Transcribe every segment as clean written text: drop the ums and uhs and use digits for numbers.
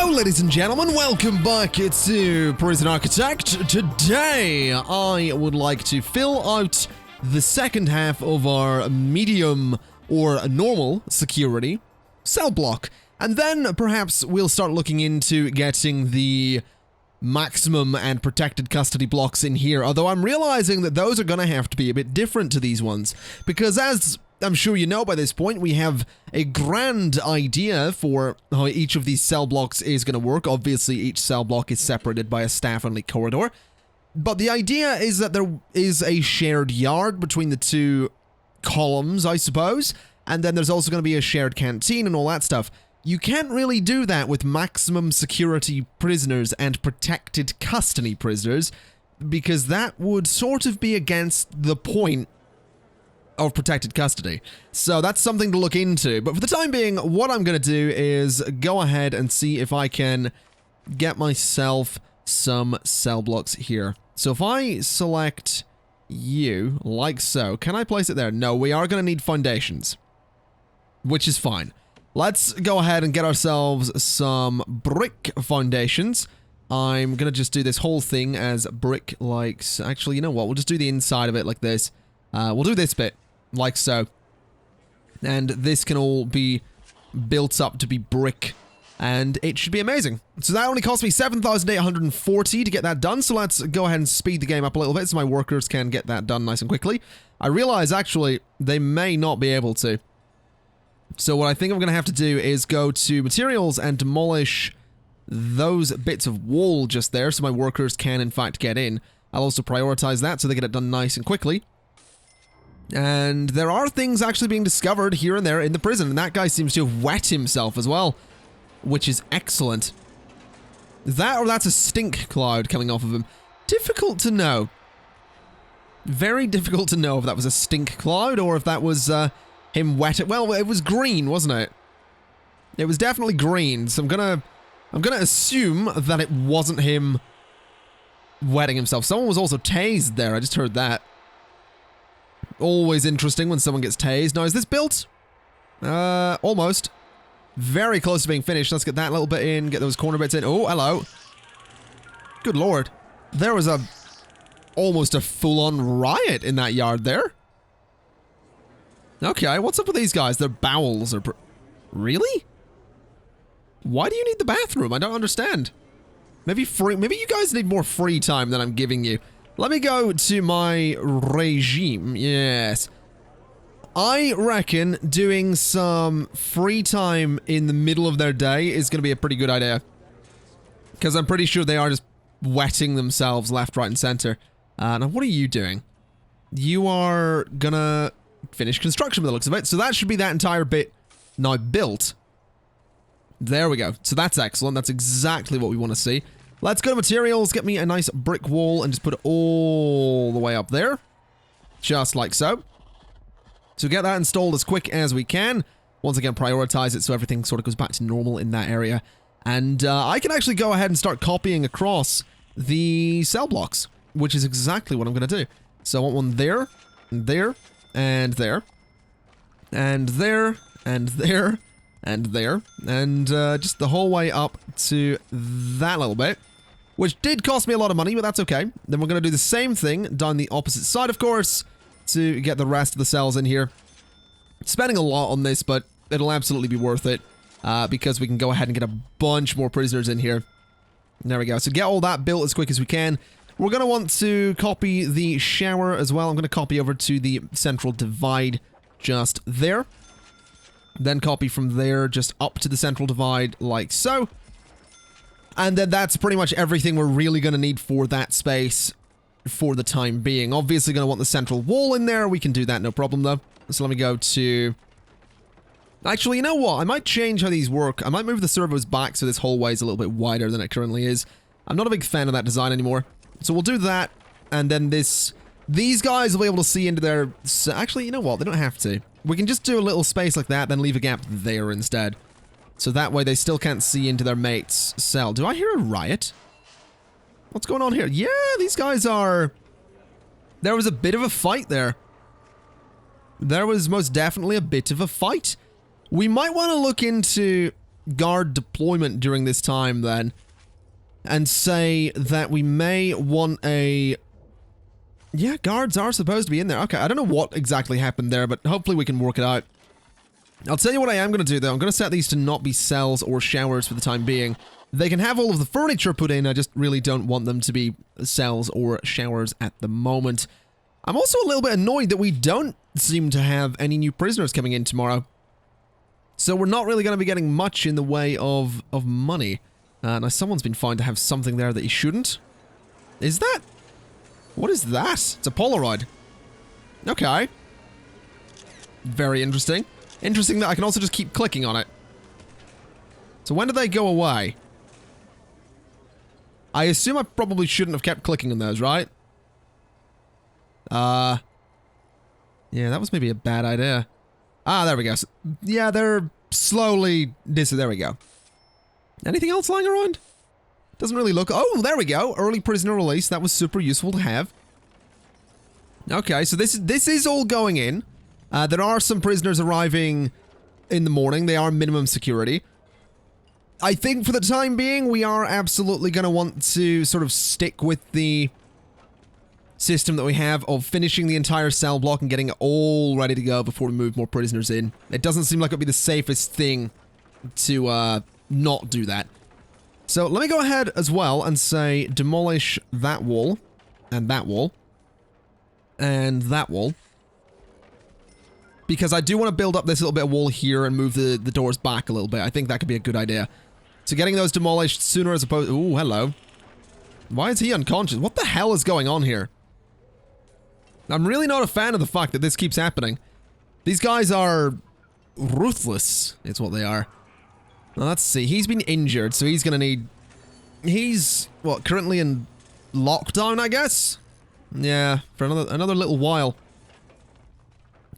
Hello ladies and gentlemen, welcome back to Prison Architect. Today I would like to fill out the second half of our medium or normal security cell block. And then perhaps we'll start looking into getting the maximum and protected custody blocks in here. Although I'm realizing that those are going to have to be a bit different to these ones. Because as I'm sure you know by this point, we have a grand idea for how each of these cell blocks is going to work. Obviously, each cell block is separated by a staff-only corridor. But the idea is that there is a shared yard between the two columns, I suppose. And then there's also going to be a shared canteen and all that stuff. You can't really do that with maximum security prisoners and protected custody prisoners, because that would sort of be against the point of protected custody. So that's something to look into. But for the time being, what I'm going to do is go ahead and see if I can get myself some cell blocks here. So if I select you, like so, can I place it there? No, we are going to need foundations, which is fine. Let's go ahead and get ourselves some brick foundations. I'm going to just do this whole thing as brick like... Actually, you know what? We'll just do the inside of it like this. We'll do this bit like so. And this can all be built up to be brick. And it should be amazing. So that only cost me 7,840 to get that done. So let's go ahead and speed the game up a little bit so my workers can get that done nice and quickly. I realize, actually, they may not be able to. So what I think I'm going to have to do is go to materials and demolish those bits of wall just there so my workers can, in fact, get in. I'll also prioritize that so they get it done nice and quickly. And there are things actually being discovered here and there in the prison, and that guy seems to have wet himself as well, which is excellent. That or that's a stink cloud coming off of him. Difficult to know. Very difficult to know if that was a stink cloud or if that was him wet. Well, it was green, wasn't it? It was definitely green, so I'm gonna assume that it wasn't him wetting himself. Someone was also tased there. I just heard that. Always interesting when someone gets tased. Now, is this built? Almost. Very close to being finished. Let's get that little bit in, get those corner bits in. Oh, hello. Good lord. There was almost a full-on riot in that yard there. Okay, what's up with these guys? Their bowels are... Really? Why do you need the bathroom? I don't understand. Maybe you guys need more free time than I'm giving you. Let me go to my regime. Yes. I reckon doing some free time in the middle of their day is going to be a pretty good idea. Because I'm pretty sure they are just wetting themselves left, right, and center. Now, what are you doing? You are gonna finish construction by the looks of it. So that should be that entire bit now built. There we go. So that's excellent. That's exactly what we want to see. Let's go to materials, get me a nice brick wall, and just put it all the way up there. Just like so. So get that installed as quick as we can. Once again, prioritize it so everything sort of goes back to normal in that area. And I can actually go ahead and start copying across the cell blocks, which is exactly what I'm going to do. So I want one there, and there, and there, and there, and there, and there, and just the whole way up to that little bit, which did cost me a lot of money, but that's okay. Then we're going to do the same thing down the opposite side, of course, to get the rest of the cells in here. Spending a lot on this, but it'll absolutely be worth it, because we can go ahead and get a bunch more prisoners in here. There we go. So get all that built as quick as we can. We're going to want to copy the shower as well. I'm going to copy over to the central divide just there. Then copy from there just up to the central divide like so. And then that's pretty much everything we're really going to need for that space for the time being. Obviously going to want the central wall in there. We can do that, no problem though. So let me go to... Actually, you know what? I might change how these work. I might move the servos back so this hallway is a little bit wider than it currently is. I'm not a big fan of that design anymore. So we'll do that. And then these guys will be able to see into their... Actually, you know what? They don't have to. We can just do a little space like that, then leave a gap there instead. So that way they still can't see into their mate's cell. Do I hear a riot? What's going on here? Yeah, these guys are... There was a bit of a fight there. There was most definitely a bit of a fight. We might want to look into guard deployment during this time then and say that we may want a... Yeah, guards are supposed to be in there. Okay, I don't know what exactly happened there, but hopefully we can work it out. I'll tell you what I am going to do, though. I'm going to set these to not be cells or showers for the time being. They can have all of the furniture put in, I just really don't want them to be cells or showers at the moment. I'm also a little bit annoyed that we don't seem to have any new prisoners coming in tomorrow. So we're not really going to be getting much in the way of money. Now, someone's been found to have something there that he shouldn't. Is that... What is that? It's a Polaroid. Okay. Very interesting. Interesting that I can also just keep clicking on it. So when do they go away? I assume I probably shouldn't have kept clicking on those, right? Yeah, that was maybe a bad idea. Ah, there we go. So, yeah, they're slowly... There we go. Anything else lying around? Doesn't really look... Oh, there we go. Early prisoner release. That was super useful to have. Okay, so this is all going in. There are some prisoners arriving in the morning. They are minimum security. I think for the time being, we are absolutely going to want to sort of stick with the system that we have of finishing the entire cell block and getting it all ready to go before we move more prisoners in. It doesn't seem like it would be the safest thing to not do that. So let me go ahead as well and say demolish that wall, and that wall, and that wall. Because I do want to build up this little bit of wall here and move the doors back a little bit. I think that could be a good idea. So getting those demolished sooner as opposed... Ooh, hello. Why is he unconscious? What the hell is going on here? I'm really not a fan of the fact that this keeps happening. These guys are ruthless, is what they are. Now, let's see. He's been injured, so he's going to need... He's, what, currently in lockdown, I guess? Yeah, for another little while.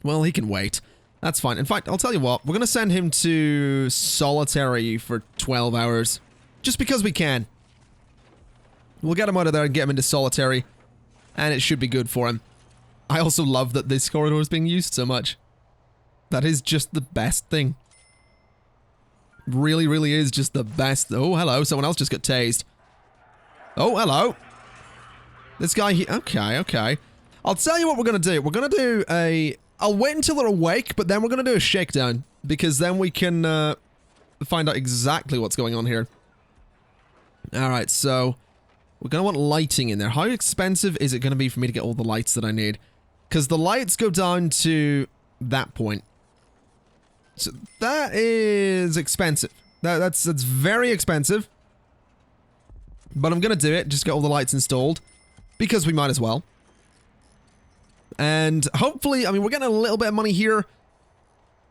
Well, he can wait. That's fine. In fact, I'll tell you what. We're going to send him to solitary for 12 hours. Just because we can. We'll get him out of there and get him into solitary. And it should be good for him. I also love that this corridor is being used so much. That is just the best thing. Really, really is just the best. Oh, hello. Someone else just got tased. Oh, hello. This guy here. Okay, okay. I'll tell you what we're going to do. We're going to do a... I'll wait until they're awake, but then we're going to do a shakedown. Because then we can find out exactly what's going on here. Alright, so... We're going to want lighting in there. How expensive is it going to be for me to get all the lights that I need? Because the lights go down to that point. So that is expensive. That's very expensive. But I'm going to do it. Just get all the lights installed. Because we might as well. And hopefully, I mean, we're getting a little bit of money here.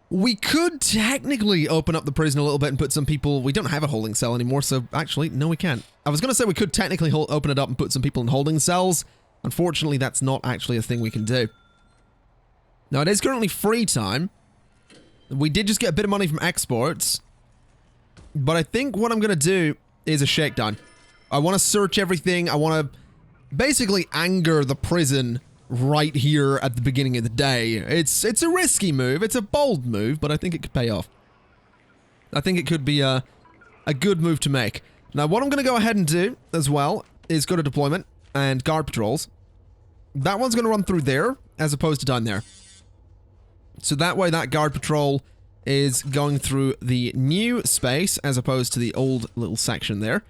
We could technically open up the prison a little bit and put some people... We don't have a holding cell anymore, so actually, no we can't. I was going to say we could technically open it up and put some people in holding cells. Unfortunately, that's not actually a thing we can do. Now, it is currently free time. We did just get a bit of money from exports. But I think what I'm going to do is a shakedown. I want to search everything. I want to basically anger the prison right here at the beginning of the day. It's a risky move. It's a bold move, but I think it could pay off. I think it could be a good move to make. Now, what I'm going to go ahead and do as well is go to deployment and guard patrols. That one's going to run through there as opposed to down there. So that way that guard patrol is going through the new space as opposed to the old little section there.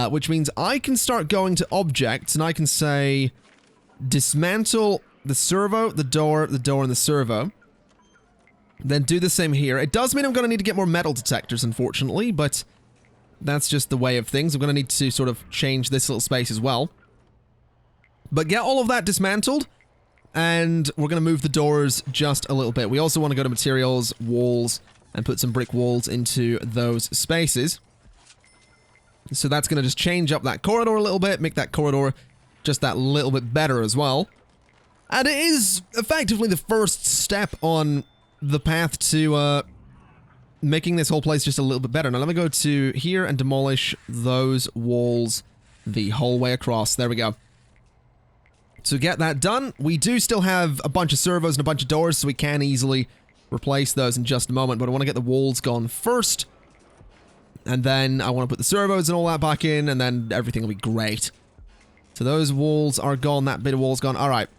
Which means I can start going to objects and I can say dismantle the servo, the door, and the servo. Then do the same here. It does mean I'm going to need to get more metal detectors, unfortunately, but that's just the way of things. I'm going to need to sort of change this little space as well. But get all of that dismantled, and we're going to move the doors just a little bit. We also want to go to materials, walls, and put some brick walls into those spaces. So that's going to just change up that corridor a little bit, make that corridor just that little bit better as well. And it is effectively the first step on the path to making this whole place just a little bit better. Now let me go to here and demolish those walls the whole way across. There we go. To get that done, we do still have a bunch of servos and a bunch of doors, so we can easily replace those in just a moment, but I want to get the walls gone first. And then I want to put the servos and all that back in, and then everything will be great. So those walls are gone. That bit of wall's gone. All right.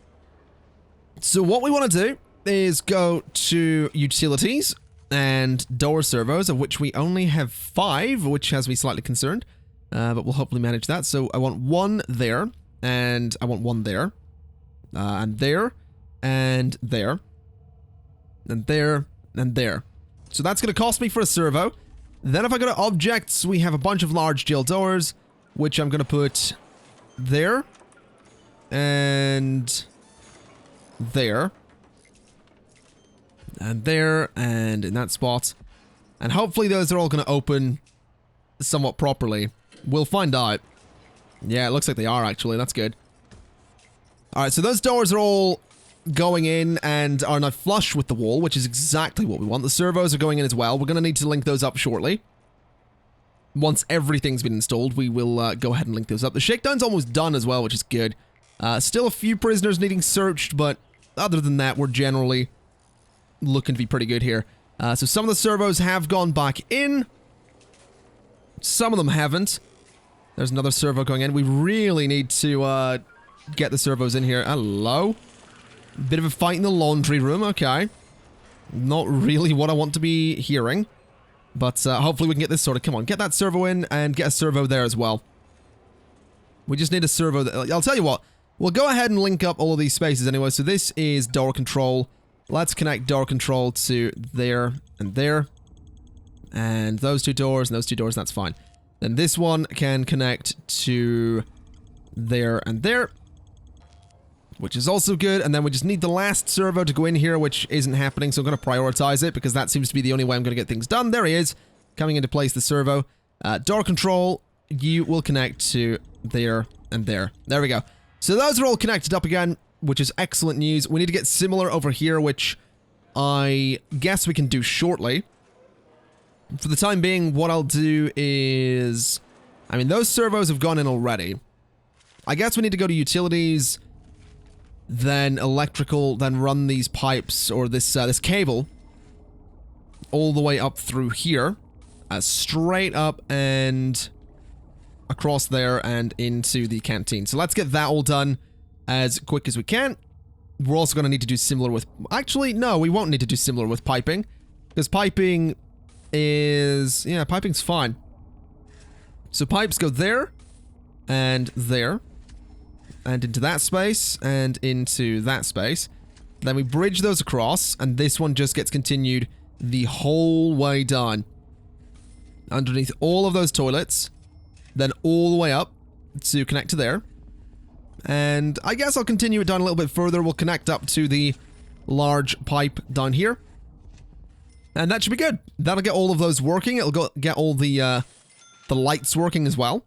So what we want to do is go to utilities and door servos, of which we only have 5, which has me slightly concerned. But we'll hopefully manage that. So I want 1 there, and I want 1 there, and there, and there, and there, and there. So that's going to cost me for a servo. Then if I go to objects, we have a bunch of large jail doors, which I'm going to put there, and there, and there, and in that spot. And hopefully those are all going to open somewhat properly. We'll find out. Yeah, it looks like they are, actually. That's good. Alright, so those doors are all going in and are now flush with the wall, which is exactly what we want. The servos are going in as well. We're going to need to link those up shortly. Once everything's been installed, we will go ahead and link those up. The shakedown's almost done as well, which is good. Still a few prisoners needing searched, but other than that, we're generally looking to be pretty good here. So some of the servos have gone back in. Some of them haven't. There's another servo going in. We really need to get the servos in here. Hello. Bit of a fight in the laundry room. Okay. Not really what I want to be hearing. But hopefully we can get this sorted. Come on, get that servo in and get a servo there as well. We just need a servo. I'll tell you what. We'll go ahead and link up all of these spaces anyway. So this is door control. Let's connect door control to there and there. And those 2 doors and those 2 doors. That's fine. Then this one can connect to there and there, which is also good. And then we just need the last servo to go in here, which isn't happening. So I'm going to prioritize it because that seems to be the only way I'm going to get things done. There he is, coming into place, the servo. Door control, you will connect to there and there. There we go. So those are all connected up again, which is excellent news. We need to get similar over here, which I guess we can do shortly. For the time being, what I'll do is... I mean, those servos have gone in already. I guess we need to go to utilities, then electrical, then run these pipes, or this cable, all the way up through here, straight up and across there and into the canteen. So let's get that all done as quick as we can. We're also going to need to do similar with... Actually, no, we won't need to do similar with piping, because piping is... Yeah, piping's fine. So pipes go there, and there, and into that space, and into that space. Then we bridge those across, and this one just gets continued the whole way down. Underneath all of those toilets, then all the way up to connect to there. And I guess I'll continue it down a little bit further. We'll connect up to the large pipe down here. And that should be good. That'll get all of those working. It'll get all the lights working as well.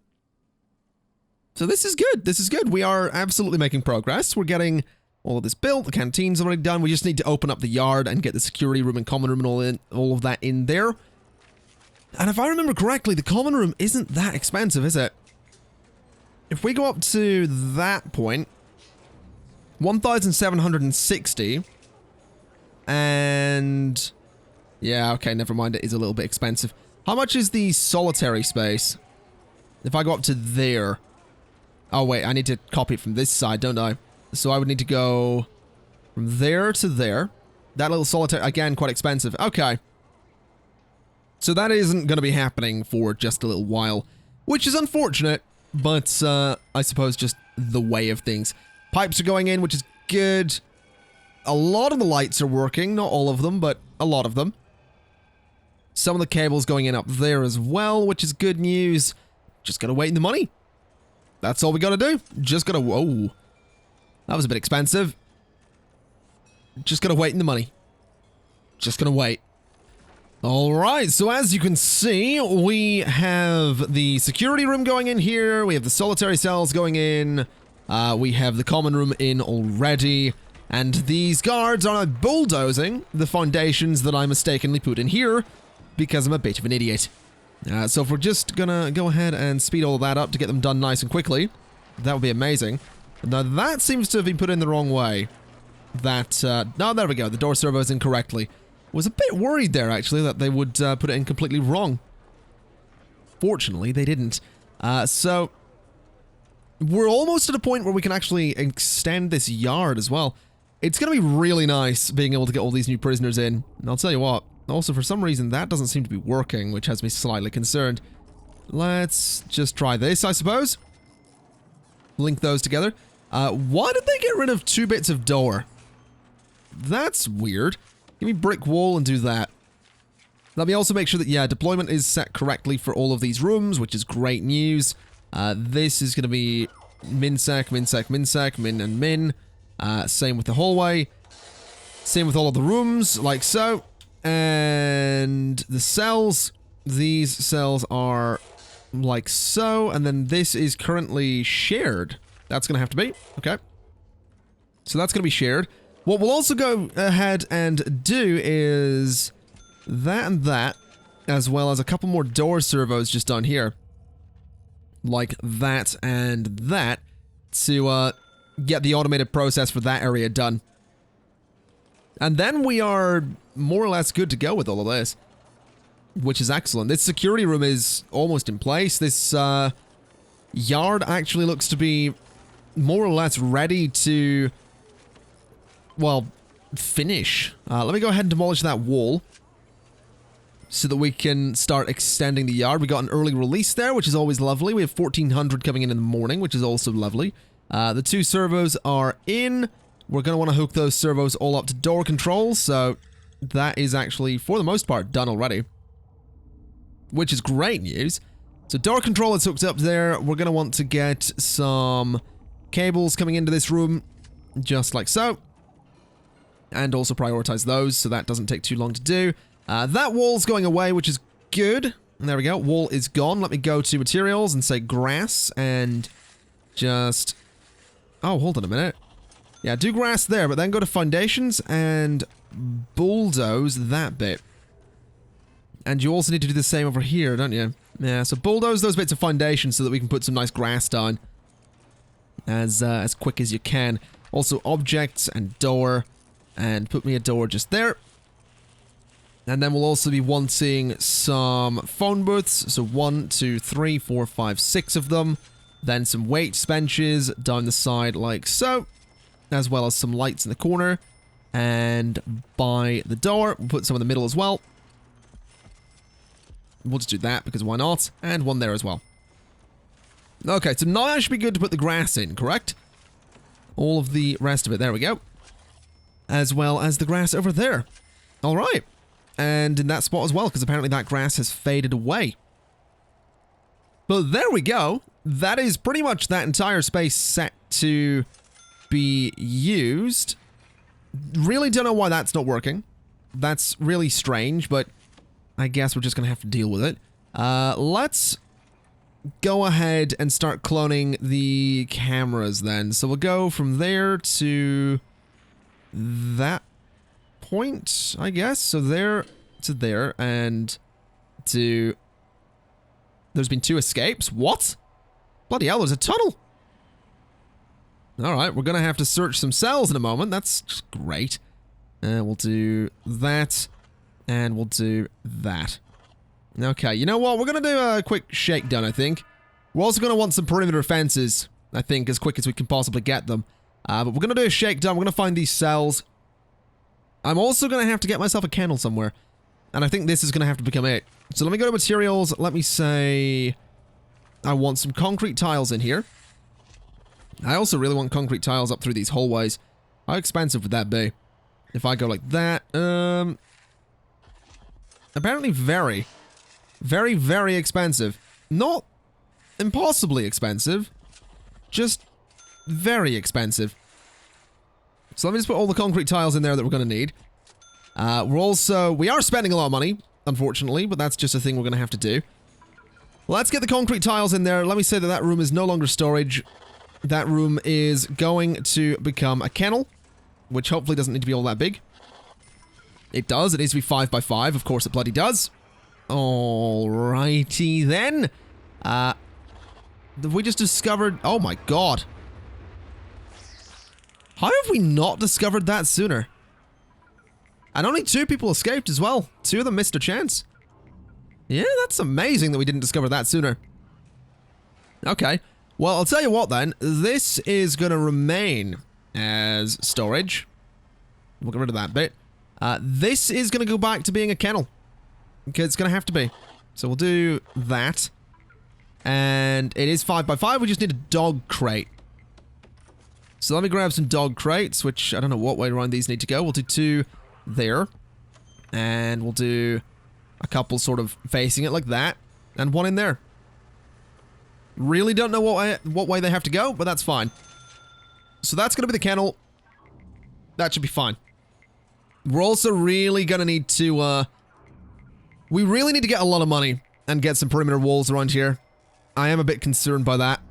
So this is good. This is good. We are absolutely making progress. We're getting all of this built. The canteen's already done. We just need to open up the yard and get the security room and common room and all of that in there. And if I remember correctly, the common room isn't that expensive, is it? If we go up to that point, 1,760, and yeah, okay, never mind. It is a little bit expensive. How much is the solitary space? If I go up to there, oh wait, I need to copy it from this side, don't I? So I would need to go from there to there. That little solitary, again, quite expensive. Okay. So that isn't going to be happening for just a little while, which is unfortunate, but I suppose just the way of things. Pipes are going in, which is good. A lot of the lights are working, not all of them, but a lot of them. Some of the cables going in up there as well, which is good news. Just gotta wait in the money. That's all we gotta do. Just gotta... Whoa. That was a bit expensive. Just gotta wait in the money. Just gonna wait. Alright, so as you can see, we have the security room going in here, we have the solitary cells going in, we have the common room in already, and these guards are now bulldozing the foundations that I mistakenly put in here, because I'm a bit of an idiot. So if we're just gonna go ahead and speed all that up to get them done nice and quickly, that would be amazing. Now that seems to have been put in the wrong way. That, no, there we go, the door servo's incorrectly. Was a bit worried there, actually, that they would put it in completely wrong. Unfortunately, they didn't. So we're almost at a point where we can actually extend this yard as well. It's going to be really nice being able to get all these new prisoners in. And I'll tell you what, also for some reason that doesn't seem to be working, which has me slightly concerned. Let's just try this, I suppose. Link those together. Why did they get rid of 2 bits of door? That's weird. Give me brick wall and do that. Let me also make sure that, yeah, deployment is set correctly for all of these rooms, which is great news. This is going to be min-sec, min-sec, min-sec, min and min. Same with the hallway. Same with all of the rooms, like so. And the cells. These cells are like so. And then this is currently shared. That's going to have to be. Okay. So that's going to be shared. What we'll also go ahead and do is that and that, as well as a couple more door servos just down here. Like that and that, to get the automated process for that area done. And then we are more or less good to go with all of this, which is excellent. This security room is almost in place. This yard actually looks to be more or less ready to, well, finish. Let me go ahead and demolish that wall so that we can start extending the yard. We got an early release there, which is always lovely. We have 1,400 coming in the morning, which is also lovely. The 2 servos are in. We're going to want to hook those servos all up to door controls, so that is actually, for the most part, done already, which is great news. So door control is hooked up there. We're going to want to get some cables coming into this room, just like so, and also prioritize those so that doesn't take too long to do. That wall's going away, which is good. And there we go. Wall is gone. Let me go to materials and say grass and just... Oh, hold on a minute. Yeah, do grass there, but then go to foundations and bulldoze that bit. And you also need to do the same over here, don't you? Yeah, so bulldoze those bits of foundation so that we can put some nice grass down as quick as you can. Also objects and door, and put me a door just there. And then we'll also be wanting some phone booths. So 1, 2, 3, 4, 5, 6 of them. Then some weights benches down the side like so. As well as some lights in the corner. And by the door, we'll put some in the middle as well. We'll just do that because why not? And one there as well. Okay, so now that should be good to put the grass in, correct? All of the rest of it. There we go. As well as the grass over there. Alright. And in that spot as well, because apparently that grass has faded away. But there we go. That is pretty much that entire space set to be used. Really don't know why that's not working. That's really strange, but I guess we're just going to have to deal with it. Let's go ahead and start cloning the cameras then. So we'll go from there to that point, I guess. So there to there and to... There's been 2 escapes. What? Bloody hell, there's a tunnel. Alright, we're gonna have to search some cells in a moment. That's just great. We'll do that. And we'll do that. Okay, you know what? We're gonna do a quick shakedown, I think. We're also gonna want some perimeter fences, I think, as quick as we can possibly get them. But we're gonna do a shakedown. We're gonna find these cells. I'm also gonna have to get myself a candle somewhere. And I think this is gonna have to become it. So let me go to materials. Let me say... I want some concrete tiles in here. I also really want concrete tiles up through these hallways. How expensive would that be? If I go like that, apparently very, very expensive. Not impossibly expensive, just very expensive. So let me just put all the concrete tiles in there that we're going to need. We are spending a lot of money, unfortunately, but that's just a thing we're going to have to do. Let's get the concrete tiles in there. Let me say that that room is no longer storage. That room is going to become a kennel, which hopefully doesn't need to be all that big. It does. It needs to be 5 by 5. Of course it bloody does. Alrighty then. We just discovered... Oh my god. How have we not discovered that sooner? And only 2 people escaped as well. 2 of them missed a chance. Yeah, that's amazing that we didn't discover that sooner. Okay. Well, I'll tell you what then. This is going to remain as storage. We'll get rid of that bit. This is going to go back to being a kennel. Okay, it's going to have to be. So we'll do that. And it is 5x5. We just need a dog crate. So let me grab some dog crates, which I don't know what way around these need to go. We'll do 2 there. And we'll do a couple sort of facing it like that. And 1 in there. Really don't know what way they have to go, but that's fine. So that's going to be the kennel. That should be fine. We're also really going to need to, we really need to get a lot of money and get some perimeter walls around here. I am a bit concerned by that.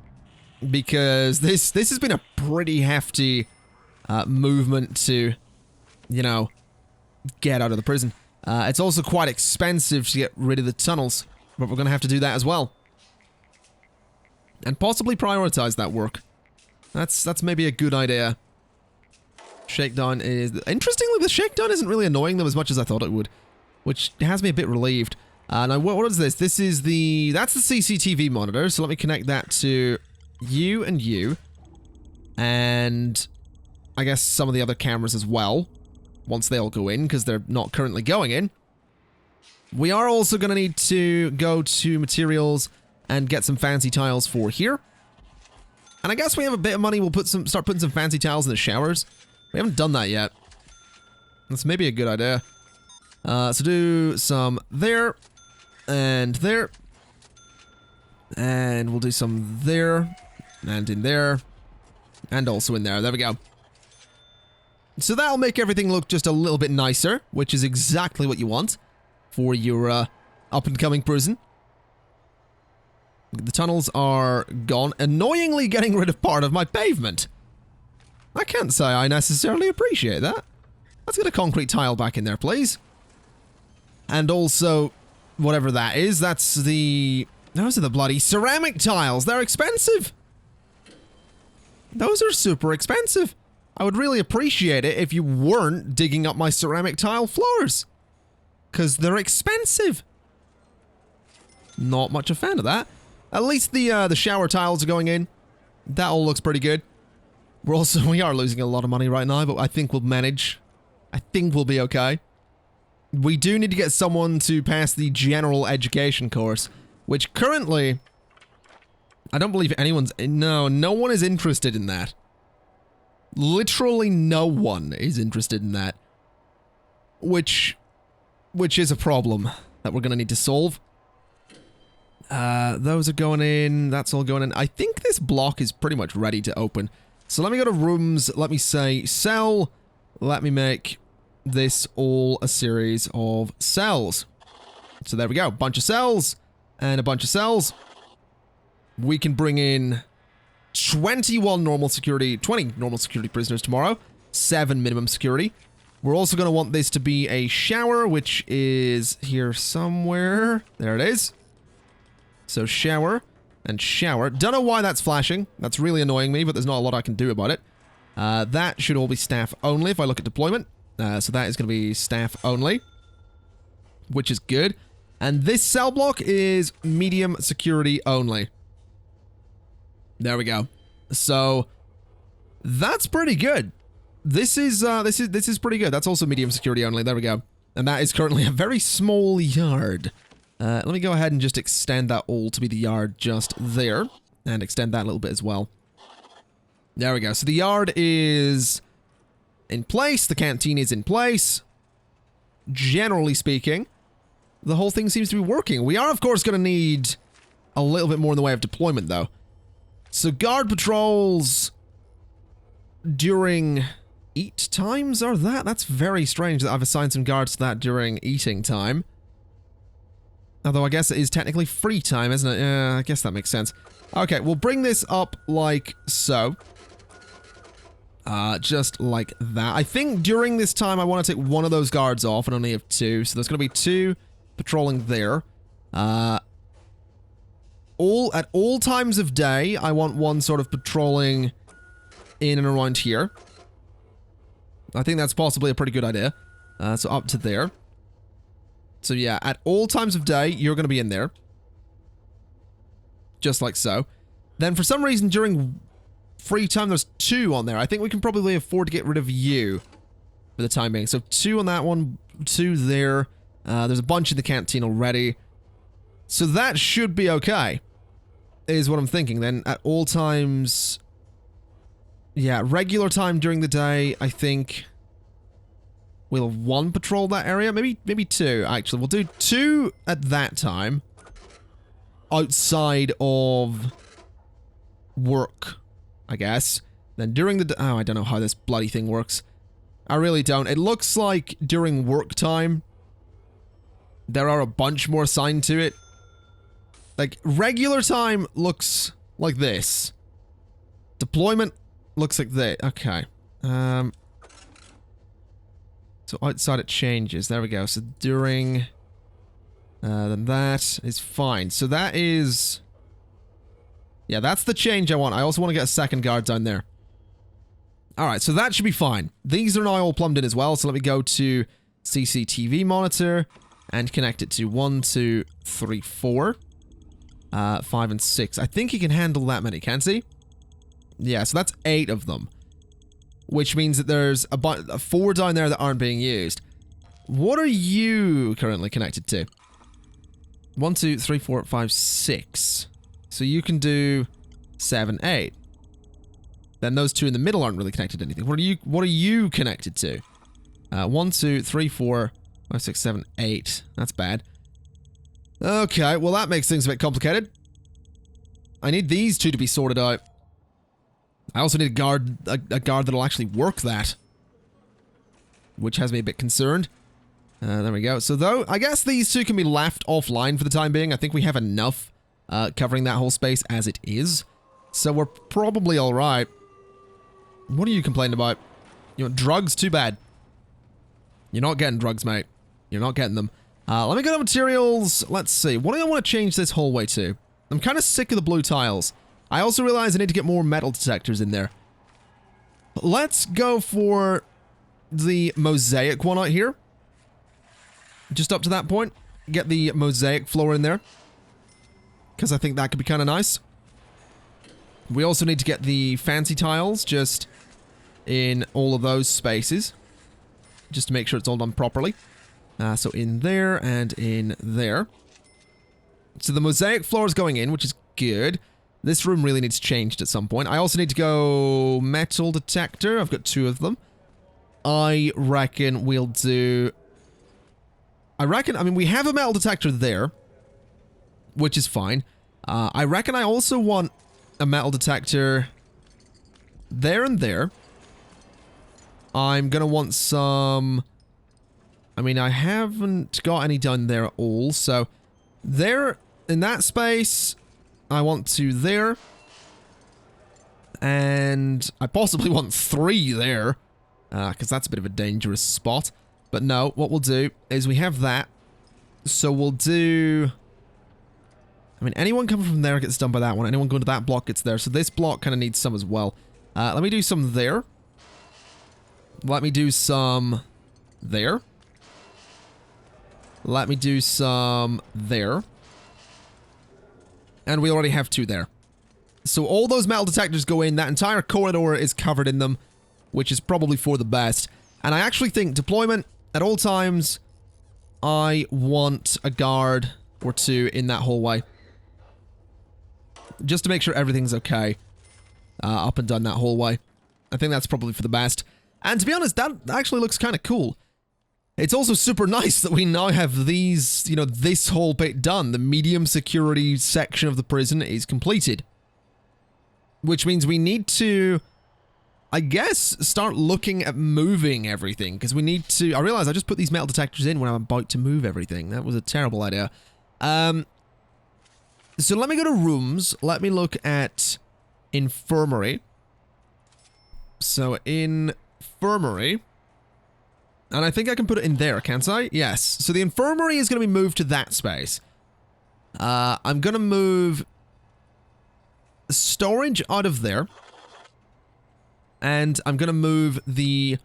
Because this has been a pretty hefty movement to, you know, get out of the prison. It's also quite expensive to get rid of the tunnels, but we're going to have to do that as well. And possibly prioritize that work. That's maybe a good idea. Shakedown is... Interestingly, the shakedown isn't really annoying them as much as I thought it would, which has me a bit relieved. Now, what is this? This is the... That's the CCTV monitor, so let me connect that to... You and you, and I guess some of the other cameras as well, once they all go in, because they're not currently going in. We are also going to need to go to materials and get some fancy tiles for here. And I guess we have a bit of money, we'll start putting some fancy tiles in the showers. We haven't done that yet. That's maybe a good idea. So do some there, and there. And we'll do some there. And in there. And also in there. There we go. So that'll make everything look just a little bit nicer, which is exactly what you want for your up-and-coming prison. The tunnels are gone, annoyingly getting rid of part of my pavement. I can't say I necessarily appreciate that. Let's get a concrete tile back in there, please. And also, whatever that is, that's the... Those are the bloody ceramic tiles. They're expensive. Those are super expensive. I would really appreciate it if you weren't digging up my ceramic tile floors. Because they're expensive. Not much a fan of that. At least the shower tiles are going in. That all looks pretty good. We are losing a lot of money right now, but I think we'll manage. I think we'll be okay. We do need to get someone to pass the general education course, which currently, I don't believe anyone's... No one is interested in that. Literally no one is interested in that. Which is a problem that we're going to need to solve. Those are going in. That's all going in. I think this block is pretty much ready to open. So let me go to rooms. Let me say cell. Let me make this all a series of cells. So there we go. Bunch of cells. And a bunch of cells. We can bring in 21 normal security, 20 normal security prisoners tomorrow. 7 minimum security. We're also going to want this to be a shower, which is here somewhere. There it is. So shower and shower. Don't know why that's flashing. That's really annoying me, but there's not a lot I can do about it. That should all be staff only if I look at deployment. So that is going to be staff only, which is good. And this cell block is medium security only. There we go. So that's pretty good. This is pretty good. That's also medium security only. There we go. And that is currently a very small yard. Let me go ahead and just extend that all to be the yard just there. And extend that a little bit as well. There we go. So the yard is in place. The canteen is in place. Generally speaking, the whole thing seems to be working. We are, of course, going to need a little bit more in the way of deployment, though. So guard patrols during eat times are that? That's very strange that I've assigned some guards to that during eating time. Although I guess it is technically free time, isn't it? Yeah, I guess that makes sense. Okay, we'll bring this up like so. Just like that. I think during this time I want to take one of those guards off and only have 2. So there's going to be 2 patrolling there. At all times of day, I want one sort of patrolling in and around here. I think that's possibly a pretty good idea. So up to there. So yeah, at all times of day, you're going to be in there. Just like so. Then for some reason, during free time, there's 2 on there. I think we can probably afford to get rid of you for the time being. So 2 on that one, 2 there. There's a bunch in the canteen already. So that should be okay, is what I'm thinking. Then at all times... Yeah, regular time during the day, I think we'll 1 patrol that area. Maybe 2, actually. We'll do 2 at that time. Outside of work, I guess. Then during the... Oh, I don't know how this bloody thing works. I really don't. It looks like during work time, there are a bunch more assigned to it. Like, regular time looks like this. Deployment looks like this. Okay. So outside it changes. There we go. So during... then that is fine. So that is... Yeah, that's the change I want. I also want to get a second guard down there. Alright, so that should be fine. These are now all plumbed in as well, so let me go to CCTV monitor and connect it to 1, 2, 3, 4, 5, and 6. I think he can handle that many, can't he? Yeah, so that's 8 of them. Which means that there's a 4 down there that aren't being used. What are you currently connected to? 1, 2, 3, 4, 5, 6. So you can do 7, 8. Then those 2 in the middle aren't really connected to anything. What are you connected to? 1, 2, 3, 4, 5, 6, 7, 8. That's bad. Okay, well that makes things a bit complicated. I need these 2 to be sorted out. I also need a guard that'll actually work that. Which has me a bit concerned. There we go. So though, I guess these 2 can be left offline for the time being. I think we have enough covering that whole space as it is. So we're probably alright. What are you complaining about? You want drugs? Too bad. You're not getting drugs, mate. You're not getting them. Let me go to materials. Let's see. What do I want to change this hallway to? I'm kind of sick of the blue tiles. I also realize I need to get more metal detectors in there. Let's go for the mosaic one out here. Just up to that point. Get the mosaic floor in there. Because I think that could be kind of nice. We also need to get the fancy tiles just in all of those spaces. Just to make sure it's all done properly. So in there and in there. So the mosaic floor is going in, which is good. This room really needs changed at some point. I also need to go metal detector. I've got 2 of them. I reckon we'll do... I mean, we have a metal detector there. Which is fine. I reckon I also want a metal detector there and there. I'm gonna want some... I mean, I haven't got any done there at all, so... There, in that space, I want 2 there. And I possibly want 3 there. Because that's a bit of a dangerous spot. But no, what we'll do is we have that. So we'll do... I mean, anyone coming from there gets done by that one. Anyone going to that block gets there. So this block kind of needs some as well. Let me do some there. Let me do some there. Let me do some there. And we already have 2 there. So all those metal detectors go in. That entire corridor is covered in them, which is probably for the best. And I actually think deployment at all times, I want a guard or 2 in that hallway. Just to make sure everything's okay. Up and down that hallway. I think that's probably for the best. And to be honest, that actually looks kind of cool. It's also super nice that we now have these, you know, this whole bit done. The medium security section of the prison is completed. Which means we need to, I guess, start looking at moving everything. Because we need to... I realize I just put these metal detectors in when I'm about to move everything. That was a terrible idea. So let me go to rooms. Let me look at infirmary. So infirmary. And I think I can put it in there, can't I? Yes. So the infirmary is going to be moved to that space. I'm going to move storage out of there. And I'm going to move the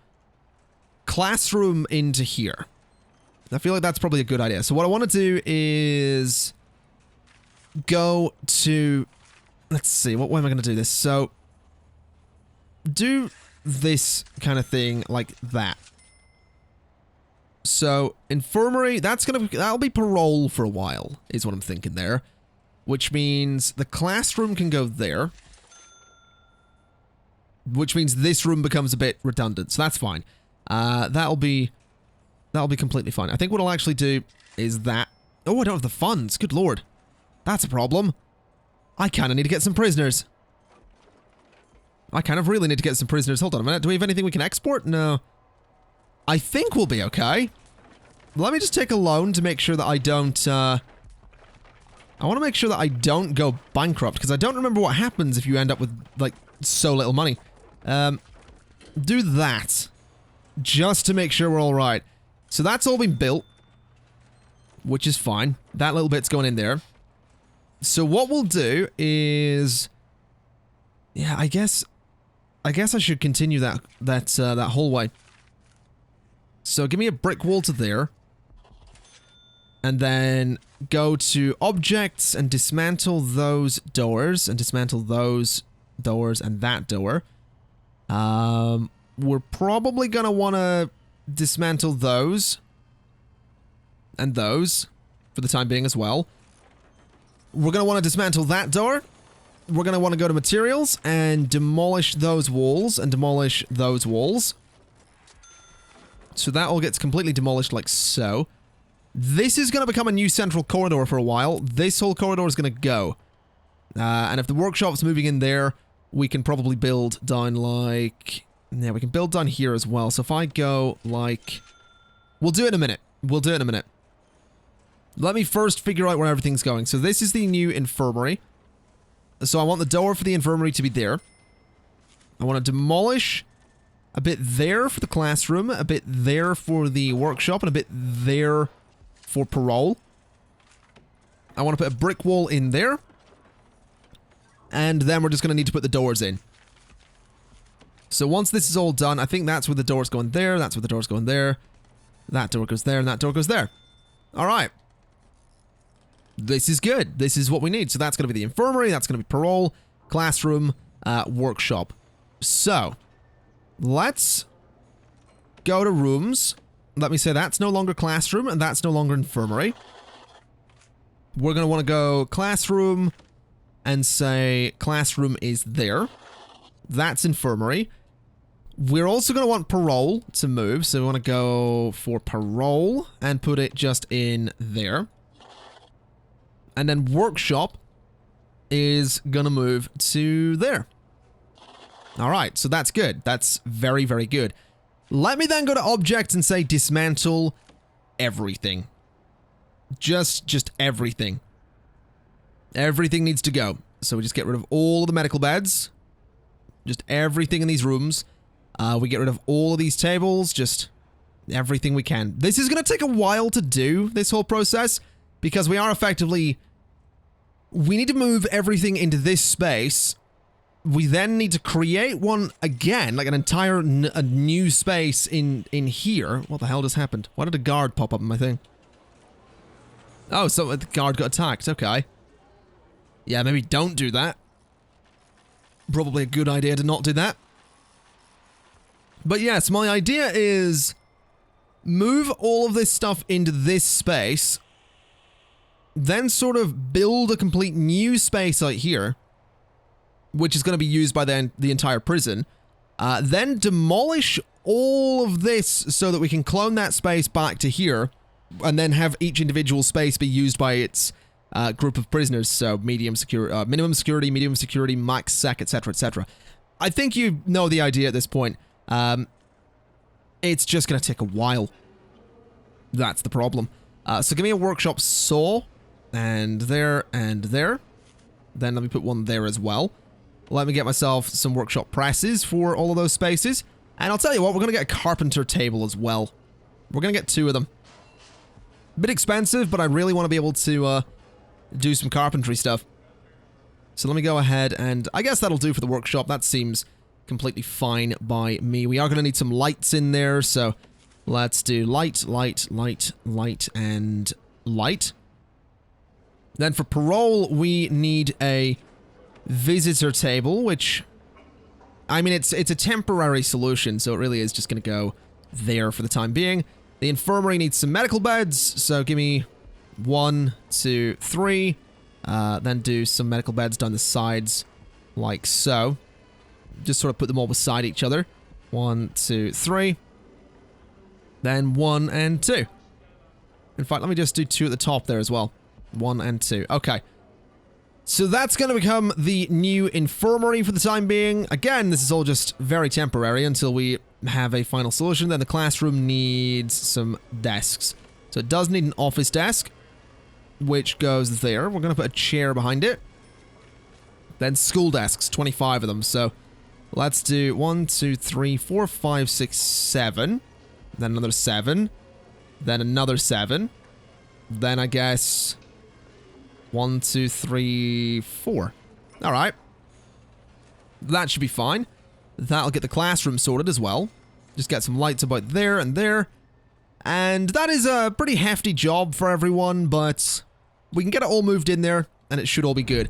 classroom into here. I feel like that's probably a good idea. So what I want to do is go to... Let's see, what way am I going to do this? So, do this kind of thing like that. So, infirmary, that'll be parole for a while, is what I'm thinking there. Which means the classroom can go there. Which means this room becomes a bit redundant, so that's fine. That'll be completely fine. I think what I'll actually do is that... Oh, I don't have the funds, good lord. That's a problem. I kind of need to get some prisoners. I kind of really need to get some prisoners. Hold on a minute, do we have anything we can export? No. I think we'll be okay. Let me just take a loan to make sure that I don't, I want to make sure that I don't go bankrupt, because I don't remember what happens if you end up with, like, so little money. Do that. Just to make sure we're alright. So that's all been built. Which is fine. That little bit's going in there. So what we'll do is... Yeah, I guess I should continue that hallway. So give me a brick wall to there. And then go to objects and dismantle those doors. And dismantle those doors and that door. We're probably going to want to dismantle those. And those. For the time being as well. We're going to want to dismantle that door. We're going to want to go to materials and demolish those walls and demolish those walls. So that all gets completely demolished like so. This is going to become a new central corridor for a while. This whole corridor is going to go. And if the workshop's moving in there, we can probably build down like... Yeah, we can build down here as well. So if I go like... We'll do it in a minute. We'll do it in a minute. Let me first figure out where everything's going. So this is the new infirmary. So I want the door for the infirmary to be there. I want to demolish a bit there for the classroom, a bit there for the workshop, and a bit there for parole. I want to put a brick wall in there. And then we're just going to need to put the doors in. So once this is all done, I think that's where the door's going there, that's where the door's going there. That door goes there, and that door goes there. Alright. This is good. This is what we need. So that's going to be the infirmary, that's going to be parole, classroom, workshop. So, let's go to rooms. Let me say that's no longer classroom, and that's no longer infirmary. We're going to want to go classroom, and say classroom is there. That's infirmary. We're also going to want parole to move, so we want to go for parole, and put it just in there. And then workshop is gonna move to there. Alright, so that's good. That's very, very good. Let me then go to objects and say dismantle everything. Just everything. Everything needs to go. So we just get rid of all of the medical beds. Just everything in these rooms. We get rid of all of these tables. Just everything we can. This is gonna take a while to do, this whole process. Because we are effectively... We need to move everything into this space. We then need to create one again, like an entire a new space in here. What the hell just happened? Why did a guard pop up in my thing? Oh, so the guard got attacked. Okay. Yeah, maybe don't do that. Probably a good idea to not do that. But yes, my idea is... Move all of this stuff into this space... Then sort of build a complete new space out here, which is going to be used by the entire prison. Then demolish all of this so that we can clone that space back to here, and then have each individual space be used by its group of prisoners. So minimum security, medium security, max sec, etc., etc. I think you know the idea at this point. It's just going to take a while. That's the problem. So give me a workshop saw. And there, and there. Then let me put one there as well. Let me get myself some workshop presses for all of those spaces. And I'll tell you what, we're going to get a carpenter table as well. We're going to get 2 of them. A bit expensive, but I really want to be able to do some carpentry stuff. So let me go ahead and... I guess that'll do for the workshop. That seems completely fine by me. We are going to need some lights in there, so Let's do light, light, light, light, and light. Then for parole, we need a visitor table, which, I mean, it's a temporary solution, so it really is just going to go there for the time being. The infirmary needs some medical beds, so give me 1, 2, 3. Then do some medical beds down the sides, like so. Just sort of put them all beside each other. 1, 2, 3. Then 1 and 2. In fact, let me just do 2 at the top there as well. 1 and 2. Okay. So that's going to become the new infirmary for the time being. Again, this is all just very temporary until we have a final solution. Then the classroom needs some desks. So it does need an office desk, which goes there. We're going to put a chair behind it. Then school desks, 25 of them. So let's do 1, 2, 3, 4, 5, 6, 7. Then another 7. Then another 7. Then I guess 1, 2, 3, 4. All right. That should be fine. That'll get the classroom sorted as well. Just get some lights about there and there. And that is a pretty hefty job for everyone, but we can get it all moved in there, and it should all be good.